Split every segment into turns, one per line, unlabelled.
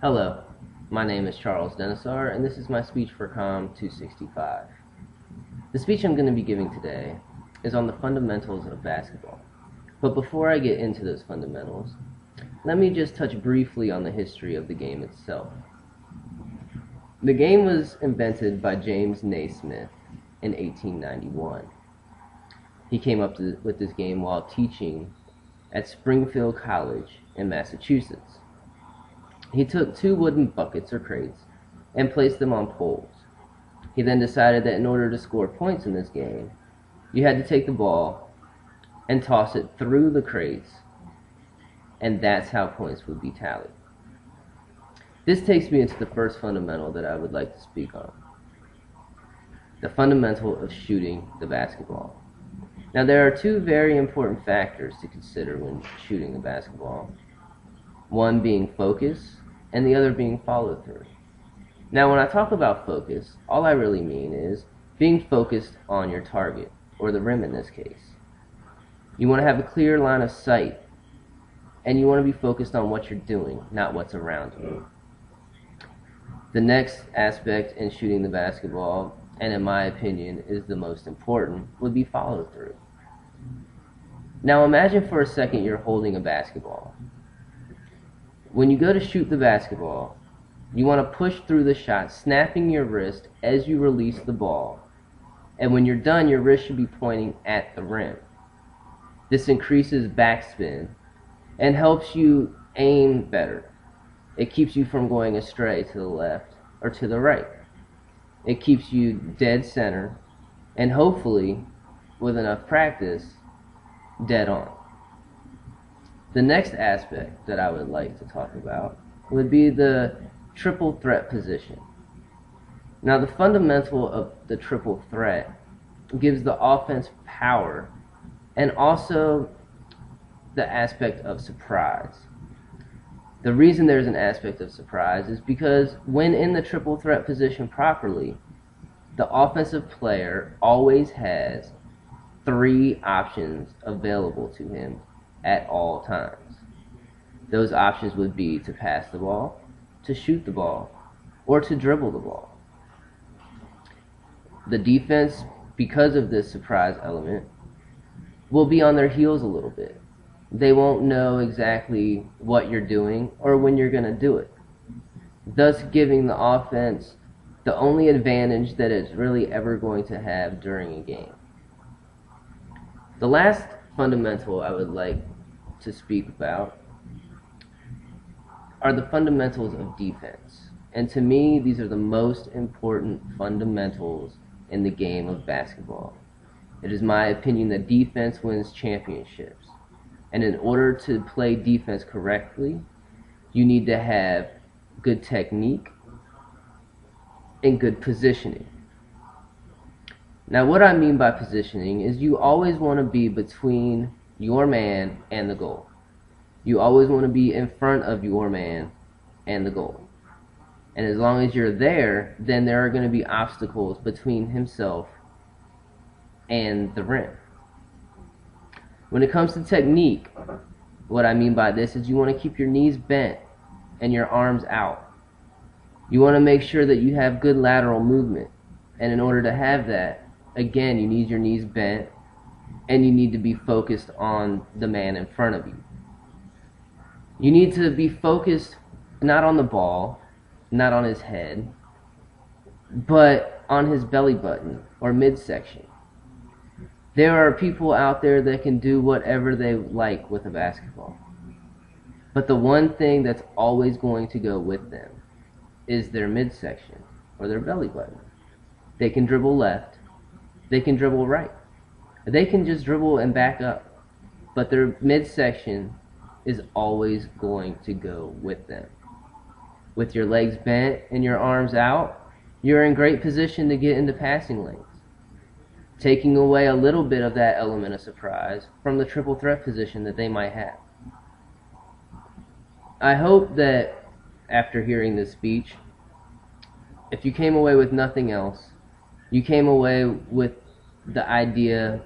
Hello, my name is Charles Denisar, and this is my speech for Comm 265. The speech I'm going to be giving today is on the fundamentals of basketball. But before I get into those fundamentals, let me just touch briefly on the history of the game itself. The game was invented by James Naismith in 1891. He came up with this game while teaching at Springfield College in Massachusetts. He took two wooden buckets or crates and placed them on poles. He then decided that in order to score points in this game, you had to take the ball and toss it through the crates, and that's how points would be tallied. This takes me into the first fundamental that I would like to speak on. The fundamental of shooting the basketball. Now, there are two very important factors to consider when shooting the basketball. One being focus, and the other being follow through. Now, when I talk about focus, all I really mean is being focused on your target, or the rim in this case. You want to have a clear line of sight, and you want to be focused on what you're doing, not what's around you. The next aspect in shooting the basketball, and in my opinion is the most important, would be follow through. Now imagine for a second you're holding a basketball. When you go to shoot the basketball, you want to push through the shot, snapping your wrist as you release the ball. And when you're done, your wrist should be pointing at the rim. This increases backspin and helps you aim better. It keeps you from going astray to the left or to the right. It keeps you dead center, and hopefully, with enough practice, dead on. The next aspect that I would like to talk about would be the triple threat position. Now, the fundamental of the triple threat gives the offense power and also the aspect of surprise. The reason there's an aspect of surprise is because when in the triple threat position properly, the offensive player always has three options available to him at all times. Those options would be to pass the ball, to shoot the ball, or to dribble the ball. The defense, because of this surprise element, will be on their heels a little bit. They won't know exactly what you're doing or when you're going to do it, thus giving the offense the only advantage that it's really ever going to have during a game. The last fundamental I would like to speak about are the fundamentals of defense. And to me, these are the most important fundamentals in the game of basketball. It is my opinion that defense wins championships. And in order to play defense correctly, you need to have good technique and good positioning. Now, what I mean by positioning is you always want to be between your man and the goal. You always want to be in front of your man and the goal. And as long as you're there, then there are going to be obstacles between himself and the rim. When it comes to technique, what I mean by this is you want to keep your knees bent and your arms out. You want to make sure that you have good lateral movement. And in order to have that, again, you need your knees bent and you need to be focused on the man in front of you. You need to be focused not on the ball, not on his head, but on his belly button or midsection. There are people out there that can do whatever they like with a basketball. But the one thing that's always going to go with them is their midsection or their belly button. They can dribble left, they can dribble right, they can just dribble and back up, but their midsection is always going to go with them. With your legs bent and your arms out, you're in great position to get into passing lanes, taking away a little bit of that element of surprise from the triple threat position that they might have. I hope that after hearing this speech, if you came away with nothing else, you came away with the idea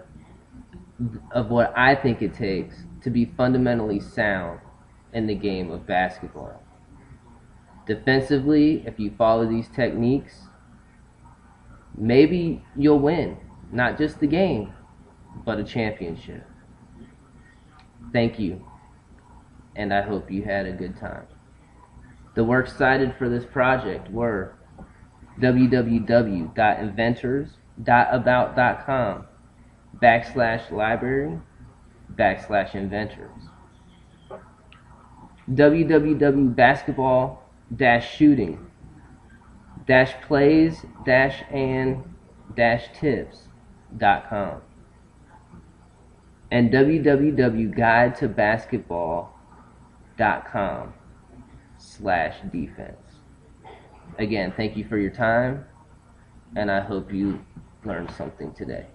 of what I think it takes to be fundamentally sound in the game of basketball. Defensively, if you follow these techniques, maybe you'll win, not just the game, but a championship. Thank you, and I hope you had a good time. The works cited for this project were www.inventors.about.com/library/inventors, www.basketball-shooting-plays-and-tips.com, and www.guidetobasketball.com/defense. Again, thank you for your time, and I hope you learned something today.